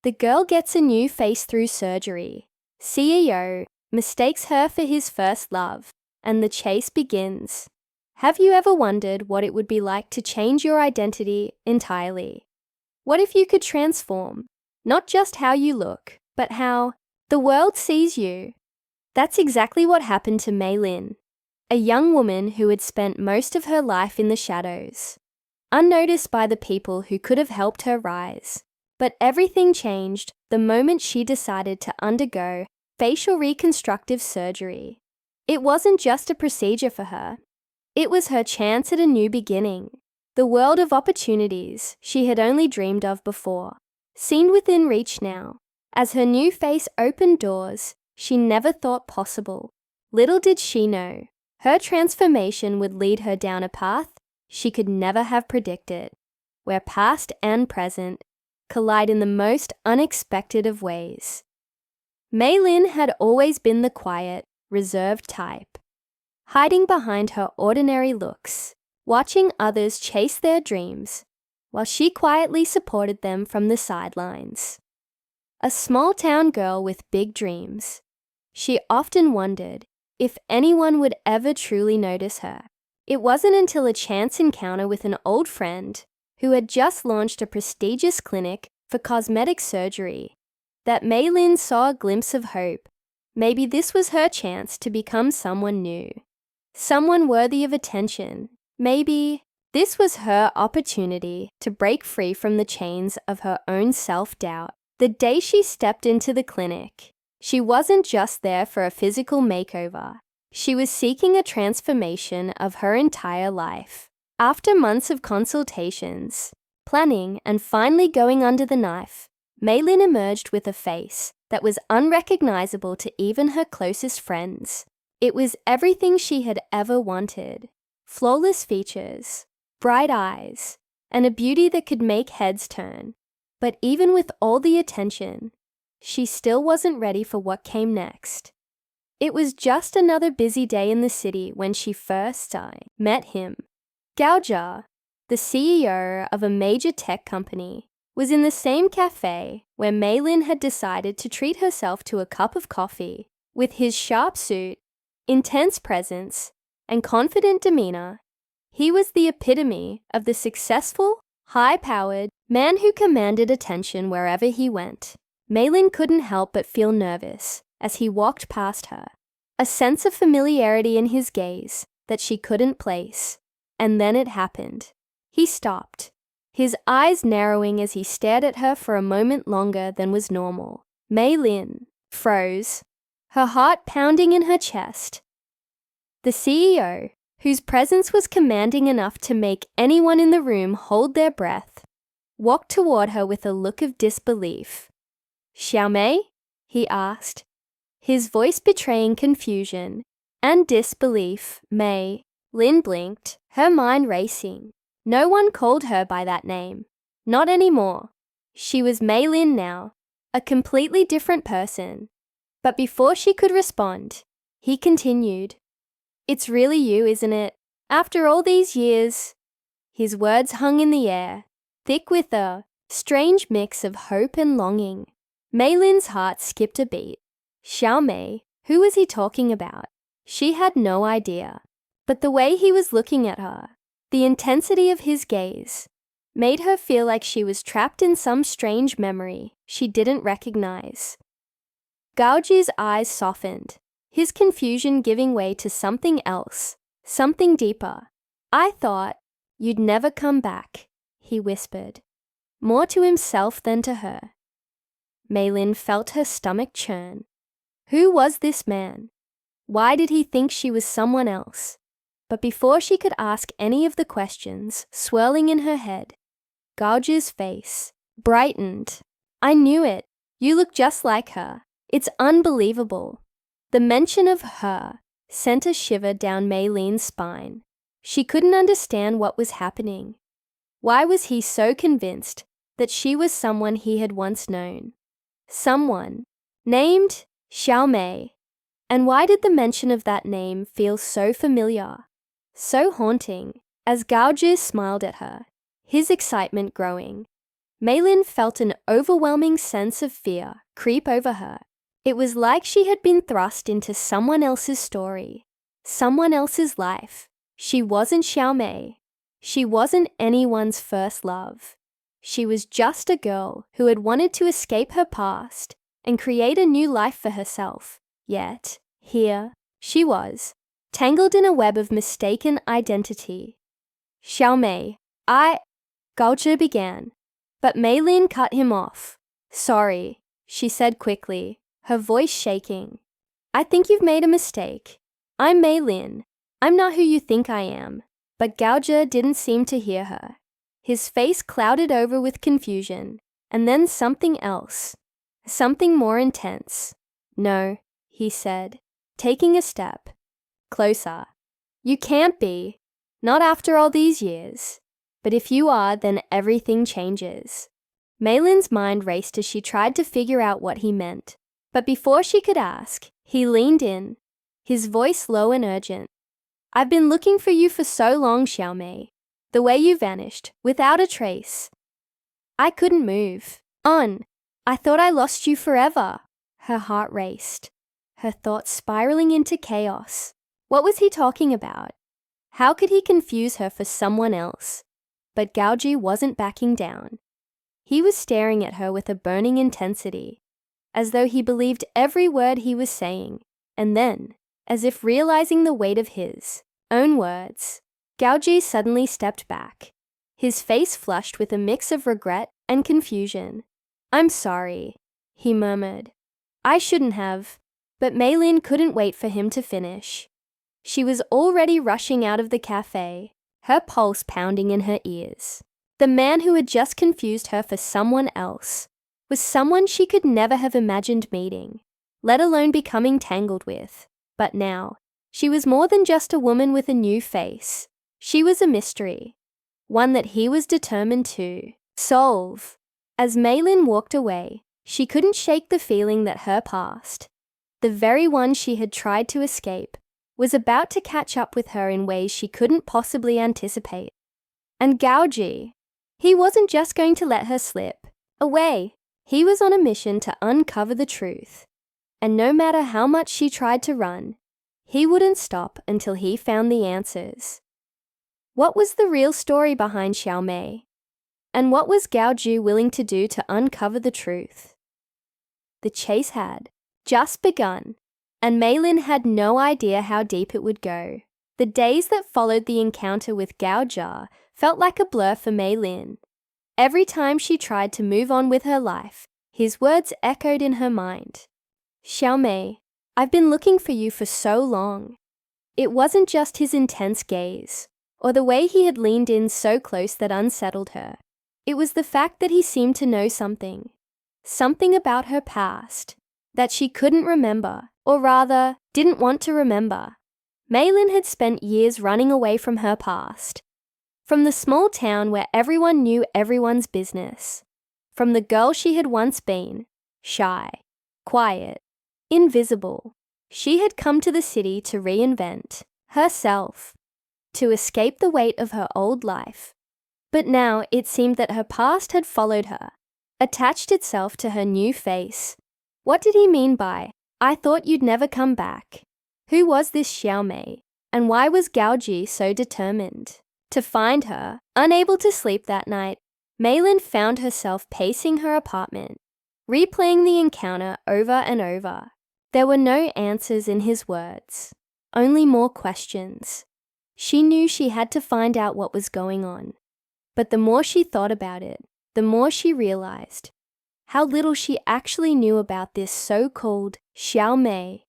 The girl gets a new face through surgery. CEO mistakes her for his first love, and the chase begins. Have you ever wondered what it would be like to change your identity entirely? What if you could transform, not just how you look, but how the world sees you? That's exactly what happened to Mei Lin, a young woman who had spent most of her life in the shadows, unnoticed by the people who could have helped her rise. But everything changed the moment she decided to undergo facial reconstructive surgery. It wasn't just a procedure for her. It was her chance at a new beginning. The world of opportunities she had only dreamed of before seemed within reach now. As her new face opened doors she never thought possible. Little did she know, her transformation would lead her down a path she could never have predicted, where past and present collide in the most unexpected of ways. Mei Lin had always been the quiet, reserved type, hiding behind her ordinary looks, watching others chase their dreams, while she quietly supported them from the sidelines. A small-town girl with big dreams, she often wondered if anyone would ever truly notice her. It wasn't until a chance encounter with an old friend who had just launched a prestigious clinic for cosmetic surgery that Mei Lin saw a glimpse of hope. Maybe this was her chance to become someone new, someone worthy of attention. Maybe this was her opportunity to break free from the chains of her own self-doubt. The day she stepped into the clinic, she wasn't just there for a physical makeover. She was seeking a transformation of her entire life. After months of consultations, planning, and finally going under the knife, Mei Lin emerged with a face that was unrecognizable to even her closest friends. It was everything she had ever wanted. Flawless features, bright eyes, and a beauty that could make heads turn. But even with all the attention, she still wasn't ready for what came next. It was just another busy day in the city when she first met him. Gao Jia, the CEO of a major tech company, was in the same cafe where Mei Lin had decided to treat herself to a cup of coffee. With his sharp suit, intense presence, and confident demeanor, he was the epitome of the successful, high-powered man who commanded attention wherever he went. Mei Lin couldn't help but feel nervous as he walked past her, a sense of familiarity in his gaze that she couldn't place. And then it happened. He stopped, his eyes narrowing as he stared at her for a moment longer than was normal. Mei Lin froze, her heart pounding in her chest. The CEO, whose presence was commanding enough to make anyone in the room hold their breath, walked toward her with a look of disbelief. "Xiao Mei?" he asked, his voice betraying confusion and disbelief. Mei Lin blinked, her mind racing. No one called her by that name. Not anymore. She was Mei Lin now, a completely different person. But before she could respond, he continued, "It's really you, isn't it? After all these years?" His words hung in the air, thick with a strange mix of hope and longing. Mei Lin's heart skipped a beat. Xiao Mei, who was he talking about? She had no idea. But the way he was looking at her, the intensity of his gaze, made her feel like she was trapped in some strange memory she didn't recognize. Gao Ji's eyes softened, his confusion giving way to something else, something deeper. "I thought you'd never come back," he whispered, more to himself than to her. Mei Lin felt her stomach churn. Who was this man? Why did he think she was someone else? But before she could ask any of the questions swirling in her head, Gao Ji's face brightened. "I knew it. You look just like her. It's unbelievable." The mention of her sent a shiver down Mei Lin's spine. She couldn't understand what was happening. Why was he so convinced that she was someone he had once known? Someone named Xiao Mei. And why did the mention of that name feel so familiar, so haunting? As Gao Ji smiled at her, his excitement growing, Maylin felt an overwhelming sense of fear creep over her. It was like she had been thrust into someone else's story, someone else's life. She wasn't Xiaomei. She wasn't anyone's first love. She was just a girl who had wanted to escape her past and create a new life for herself. Yet, here she was, tangled in a web of mistaken identity. Xiaomei, Gao Zhi began, but Maylin cut him off. Sorry, she said quickly, her voice shaking. I think you've made a mistake. I'm Maylin. I'm not who you think I am. But Gao Zhi didn't seem to hear her. His face clouded over with confusion, and then something else, something more intense. No, he said, taking a step closer. You can't be. Not after all these years. But if you are, then everything changes. Maylin's mind raced as she tried to figure out what he meant. But before she could ask, he leaned in, his voice low and urgent. I've been looking for you for so long, Xiaomei. The way you vanished, without a trace. I couldn't move on. I thought I lost you forever. Her heart raced, her thoughts spiraling into chaos. What was he talking about? How could he confuse her for someone else? But Gao Zhi wasn't backing down. He was staring at her with a burning intensity, as though he believed every word he was saying, and then, as if realizing the weight of his own words, Gao Zhi suddenly stepped back, his face flushed with a mix of regret and confusion. I'm sorry, he murmured. I shouldn't have. But Maylin couldn't wait for him to finish. She was already rushing out of the cafe, her pulse pounding in her ears. The man who had just confused her for someone else was someone she could never have imagined meeting, let alone becoming tangled with. But now, she was more than just a woman with a new face. She was a mystery, one that he was determined to solve. As Maylin walked away, she couldn't shake the feeling that her past, the very one she had tried to escape, was about to catch up with her in ways she couldn't possibly anticipate. And Gao Zhi, he wasn't just going to let her slip away. He was on a mission to uncover the truth. And no matter how much she tried to run, he wouldn't stop until he found the answers. What was the real story behind Xiaomei? And what was Gao Zhi willing to do to uncover the truth? The chase had just begun, and Maylin had no idea how deep it would go. The days that followed the encounter with Gao Zhi felt like a blur for Maylin. Every time she tried to move on with her life, his words echoed in her mind. Xiaomei, I've been looking for you for so long. It wasn't just his intense gaze, or the way he had leaned in so close that unsettled her. It was the fact that he seemed to know something about her past, that she couldn't remember, or rather, didn't want to remember. Maylin had spent years running away from her past, from the small town where everyone knew everyone's business, from the girl she had once been, shy, quiet, invisible. She had come to the city to reinvent herself, to escape the weight of her old life. But now it seemed that her past had followed her, attached itself to her new face. What did he mean by, I thought you'd never come back? Who was this Xiaomei, and why was Gao Zhi so determined to find her? Unable to sleep that night, Maylin found herself pacing her apartment, replaying the encounter over and over. There were no answers in his words, only more questions. She knew she had to find out what was going on. But the more she thought about it, the more she realized how little she actually knew about this so-called Xiaomei.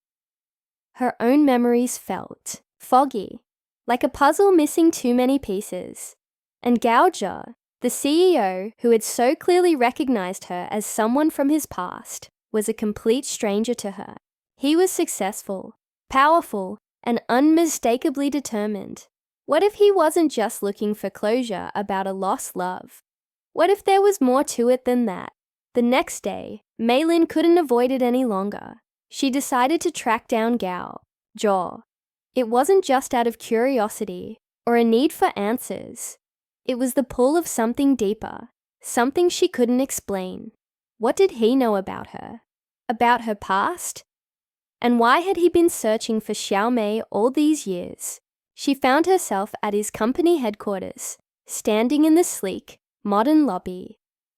Her own memories felt foggy, like a puzzle missing too many pieces. And Gao Zhi, the CEO who had so clearly recognized her as someone from his past, was a complete stranger to her. He was successful, powerful, and unmistakably determined. What if he wasn't just looking for closure about a lost love? What if there was more to it than that? The next day, Maylin couldn't avoid it any longer. She decided to track down Gao Zhi. It wasn't just out of curiosity or a need for answers. It was the pull of something deeper, something she couldn't explain. What did he know about her? About her past? And why had he been searching for Xiao Mei all these years? She found herself at his company headquarters, standing in the sleek, modern lobby,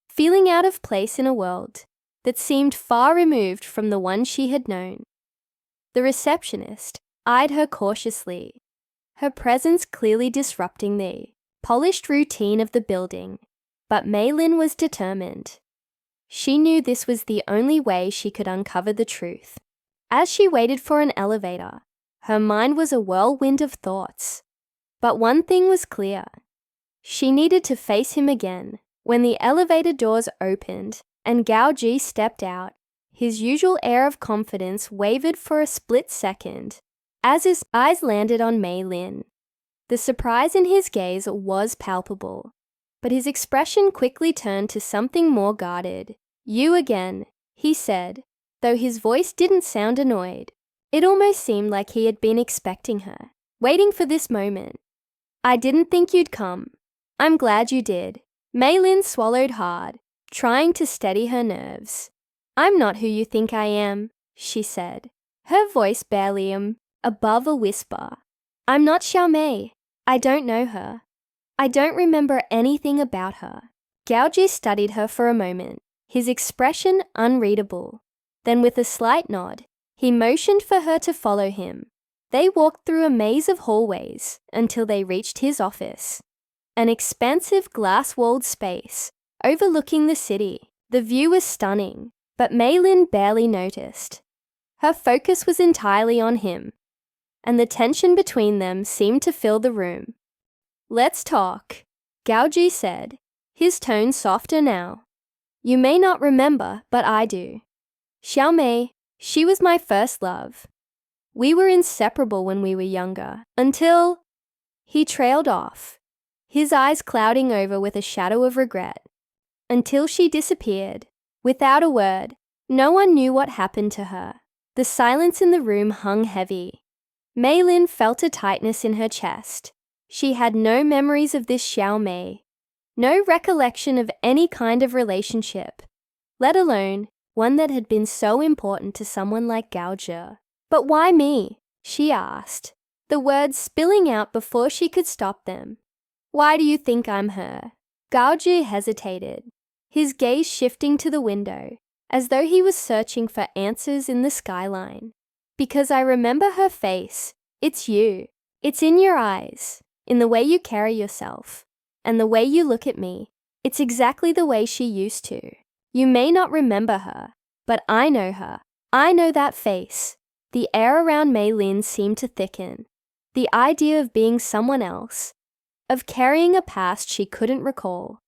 feeling out of place in a world that seemed far removed from the one she had known. The receptionist eyed her cautiously, her presence clearly disrupting the polished routine of the building. But Mei Lin was determined. She knew this was the only way she could uncover the truth. As she waited for an elevator, her mind was a whirlwind of thoughts. But one thing was clear. She needed to face him again. When the elevator doors opened and Gao Ji stepped out, his usual air of confidence wavered for a split second as his eyes landed on Mei Lin. The surprise in his gaze was palpable, but his expression quickly turned to something more guarded. "You again," he said, though his voice didn't sound annoyed. It almost seemed like he had been expecting her, waiting for this moment. "I didn't think you'd come. I'm glad you did." Mei Lin swallowed hard, trying to steady her nerves. "I'm not who you think I am," she said, her voice barely above a whisper. "I'm not Xiao Mei. I don't know her. I don't remember anything about her." Gao Ji studied her for a moment, his expression unreadable. Then with a slight nod, he motioned for her to follow him. They walked through a maze of hallways until they reached his office. An expansive glass-walled space overlooking the city. The view was stunning, but Mei Lin barely noticed. Her focus was entirely on him, and the tension between them seemed to fill the room. "Let's talk," Gao Ji said, his tone softer now. "You may not remember, but I do. Xiao Mei, she was my first love. We were inseparable when we were younger, until—" He trailed off, his eyes clouding over with a shadow of regret. "Until she disappeared, without a word. No one knew what happened to her." The silence in the room hung heavy. Mei Lin felt a tightness in her chest. She had no memories of this Xiao Mei, no recollection of any kind of relationship, let alone one that had been so important to someone like Gao Zhe. "But why me?" she asked, the words spilling out before she could stop them. "Why do you think I'm her?" Gao Zhe hesitated, his gaze shifting to the window, as though he was searching for answers in the skyline. "Because I remember her face. It's you. It's in your eyes, in the way you carry yourself, and the way you look at me. It's exactly the way she used to. You may not remember her, but I know her. I know that face." The air around Mei Lin seemed to thicken. The idea of being someone else, of carrying a past she couldn't recall,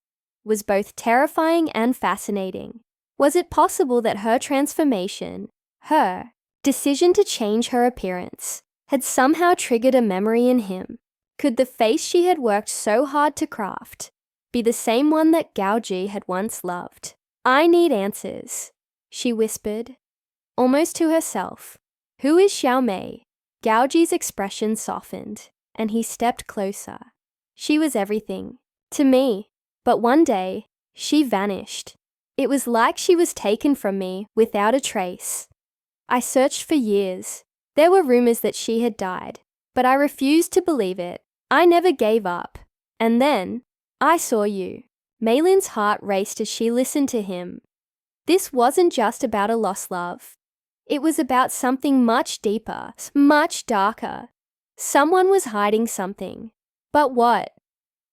was both terrifying and fascinating. Was it possible that her transformation, her decision to change her appearance, had somehow triggered a memory in him? Could the face she had worked so hard to craft be the same one that Gao Ji had once loved? "I need answers," she whispered, almost to herself. "Who is Xiao Mei?" Gao Ji's expression softened, and he stepped closer. "She was everything to me, but one day she vanished. It was like she was taken from me without a trace. I searched for years. There were rumors that she had died, but I refused to believe it. I never gave up. And then I saw you." Mei Lin's heart raced as she listened to him. This wasn't just about a lost love. It was about something much deeper, much darker. Someone was hiding something. But what?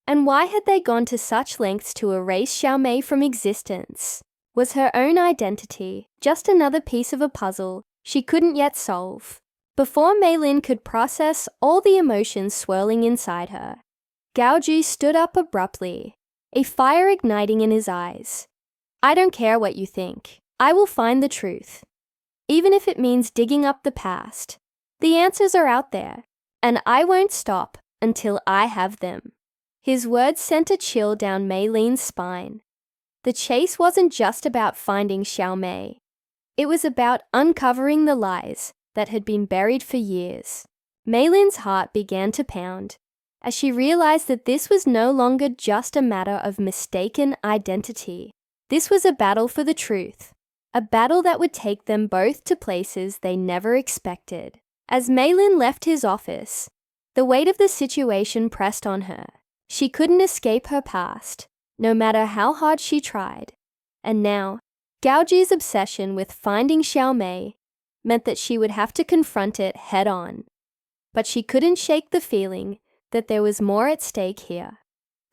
And why had they gone to such lengths to erase Xiao Mei from existence? Was her own identity just another piece of a puzzle she couldn't yet solve? Before Mei Lin could process all the emotions swirling inside her, Gao Ji stood up abruptly, a fire igniting in his eyes. "I don't care what you think. I will find the truth. Even if it means digging up the past. The answers are out there, and I won't stop until I have them." His words sent a chill down Mei Lin's spine. The chase wasn't just about finding Xiao Mei. It was about uncovering the lies that had been buried for years. Mei Lin's heart began to pound as she realized that this was no longer just a matter of mistaken identity. This was a battle for the truth, a battle that would take them both to places they never expected. As Maylin left his office, the weight of the situation pressed on her. She couldn't escape her past, no matter how hard she tried. And now, Gao Ji's obsession with finding Xiaomei meant that she would have to confront it head-on. But she couldn't shake the feeling that there was more at stake here.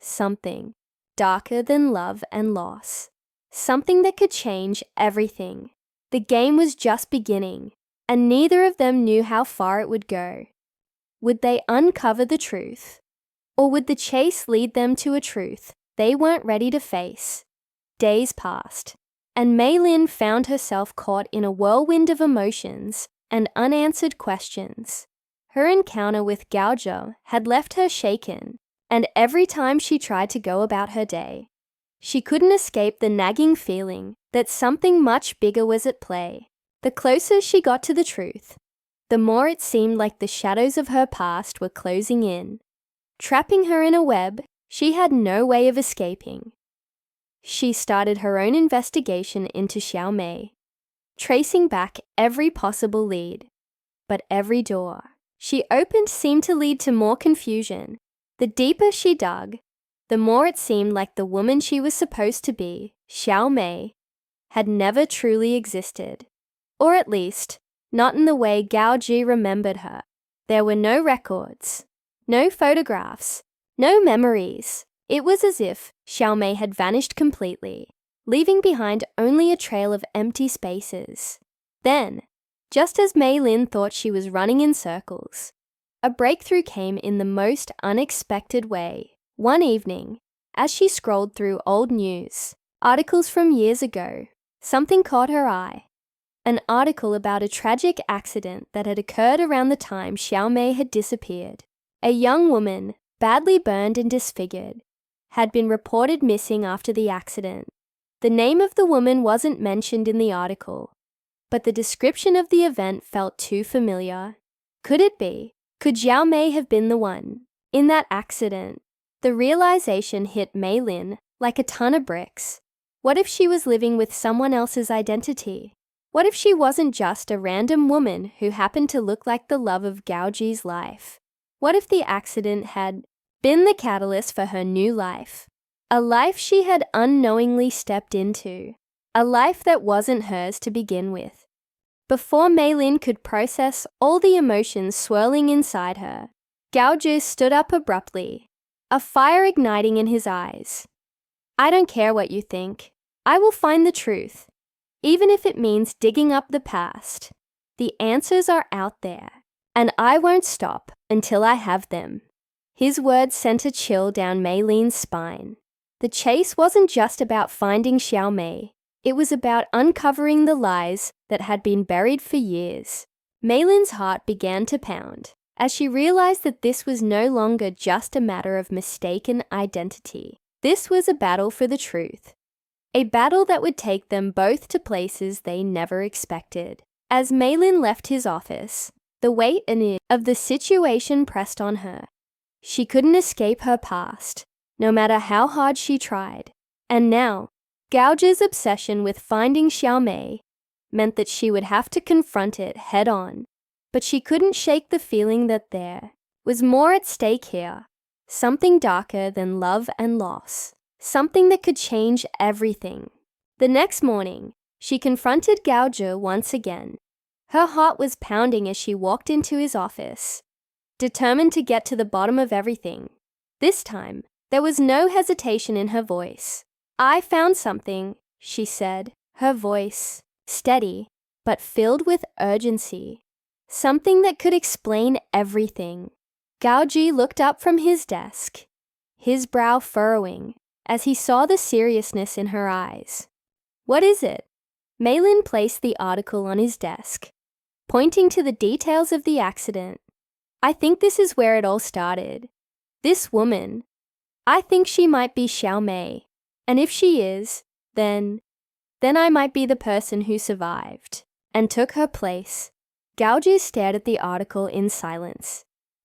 Something darker than love and loss. Something that could change everything. The game was just beginning, and neither of them knew how far it would go. Would they uncover the truth? Or would the chase lead them to a truth they weren't ready to face? Days passed, and Maylin found herself caught in a whirlwind of emotions and unanswered questions. Her encounter with Gao Ji had left her shaken, and every time she tried to go about her day, she couldn't escape the nagging feeling that something much bigger was at play. The closer she got to the truth, the more it seemed like the shadows of her past were closing in, trapping her in a web she had no way of escaping. She started her own investigation into Xiaomei, tracing back every possible lead. But every door she opened seemed to lead to more confusion. The deeper she dug, the more it seemed like the woman she was supposed to be, Xiaomei, had never truly existed. Or at least, not in the way Gao Ji remembered her. There were no records, no photographs, no memories. It was as if Xiaomei had vanished completely, leaving behind only a trail of empty spaces. Then, just as Maylin thought she was running in circles, a breakthrough came in the most unexpected way. One evening, as she scrolled through old news, articles from years ago, something caught her eye. An article about a tragic accident that had occurred around the time Xiaomei had disappeared. A young woman, badly burned and disfigured, had been reported missing after the accident. The name of the woman wasn't mentioned in the article, but the description of the event felt too familiar. Could it be? Could Xiaomei have been the one? In that accident, the realization hit Maylin like a ton of bricks. What if she was living with someone else's identity? What if she wasn't just a random woman who happened to look like the love of Gao Ji's life? What if the accident had been the catalyst for her new life? A life she had unknowingly stepped into. A life that wasn't hers to begin with. Before Maylin could process all the emotions swirling inside her, Gao Ji stood up abruptly, a fire igniting in his eyes. I don't care what you think. I will find the truth, even if it means digging up the past. The answers are out there, and I won't stop until I have them. His words sent a chill down Maylin's spine. The chase wasn't just about finding Xiaomei. It was about uncovering the lies that had been buried for years. Maylin's heart began to pound as she realized that this was no longer just a matter of mistaken identity. This was a battle for the truth. A battle that would take them both to places they never expected. As Maylin left his office, the weight of the situation pressed on her. She couldn't escape her past, no matter how hard she tried. And now, Gao Ji's obsession with finding Xiaomei meant that she would have to confront it head-on. But she couldn't shake the feeling that there was more at stake here. Something darker than love and loss. Something that could change everything. The next morning, she confronted Gao Ji once again. Her heart was pounding as she walked into his office, determined to get to the bottom of everything. This time, there was no hesitation in her voice. I found something, she said, her voice steady, but filled with urgency. Something that could explain everything. Gao Ji looked up from his desk, his brow furrowing, as he saw the seriousness in her eyes. What is it? Maylin placed the article on his desk, pointing to the details of the accident. I think this is where it all started. This woman. I think she might be Xiaomei. And if she is, then I might be the person who survived and took her place. Gao Ji stared at the article in silence,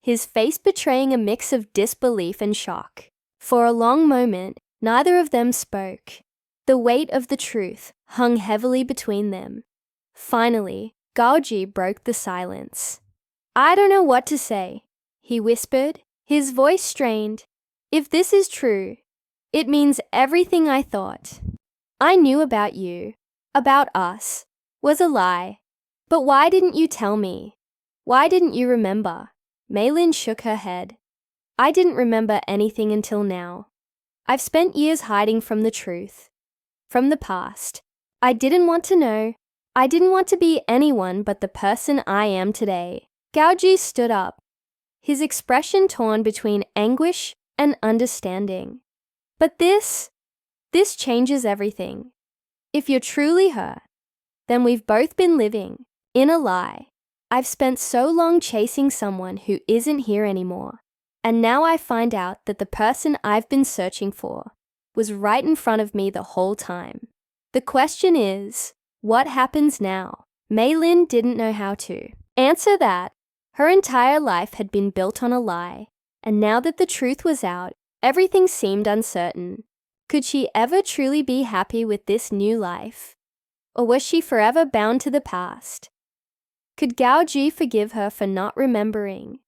his face betraying a mix of disbelief and shock. For a long moment, neither of them spoke. The weight of the truth hung heavily between them. Finally, Gaoji broke the silence. "I don't know what to say," he whispered, his voice strained. "If this is true, it means everything I thought I knew about you, about us, was a lie. But why didn't you tell me? Why didn't you remember?" Maylin shook her head. "I didn't remember anything until now. I've spent years hiding from the truth, from the past. I didn't want to know. I didn't want to be anyone but the person I am today." Gaoji stood up, his expression torn between anguish and understanding. "But this changes everything. If you're truly her, then we've both been living in a lie. I've spent so long chasing someone who isn't here anymore, and now I find out that the person I've been searching for was right in front of me the whole time. The question is, what happens now?" Maylin didn't know how to answer that. Her entire life had been built on a lie, and now that the truth was out, everything seemed uncertain. Could she ever truly be happy with this new life? Or was she forever bound to the past? Could Gaoji forgive her for not remembering,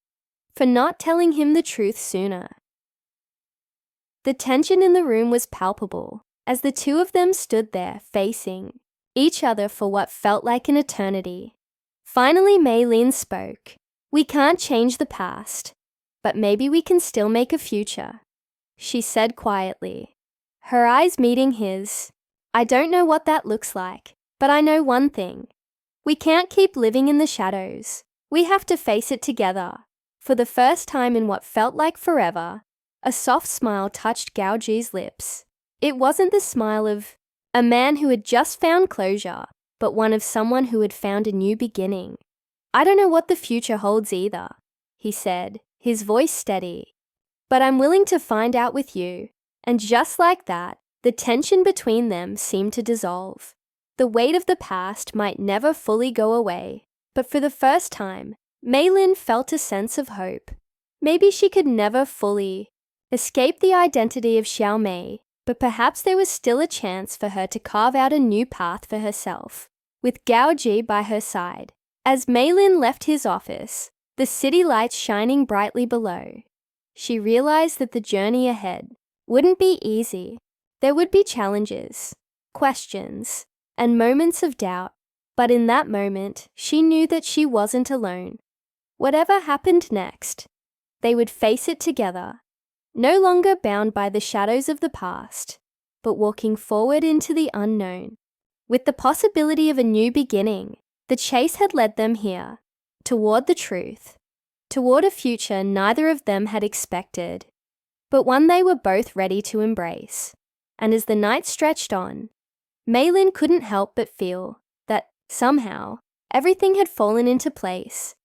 for not telling him the truth sooner? The tension in the room was palpable as the two of them stood there facing each other for what felt like an eternity. Finally, Maylin spoke. "We can't change the past, but maybe we can still make a future," she said quietly, her eyes meeting his. "I don't know what that looks like, but I know one thing. We can't keep living in the shadows. We have to face it together." For the first time in what felt like forever, a soft smile touched Gaoji's lips. It wasn't the smile of a man who had just found closure, but one of someone who had found a new beginning. "I don't know what the future holds either," he said, his voice steady. "But I'm willing to find out with you." And just like that, the tension between them seemed to dissolve. The weight of the past might never fully go away, but for the first time, Maylin felt a sense of hope. Maybe she could never fully escape the identity of Xiaomei, but perhaps there was still a chance for her to carve out a new path for herself, with Gaoji by her side. As Maylin left his office, the city lights shining brightly below, she realized that the journey ahead wouldn't be easy. There would be challenges, questions, and moments of doubt, but in that moment, she knew that she wasn't alone. Whatever happened next, they would face it together, no longer bound by the shadows of the past, but walking forward into the unknown. With the possibility of a new beginning, the chase had led them here, toward the truth, toward a future neither of them had expected, but one they were both ready to embrace. And as the night stretched on, Maylin couldn't help but feel that, somehow, everything had fallen into place.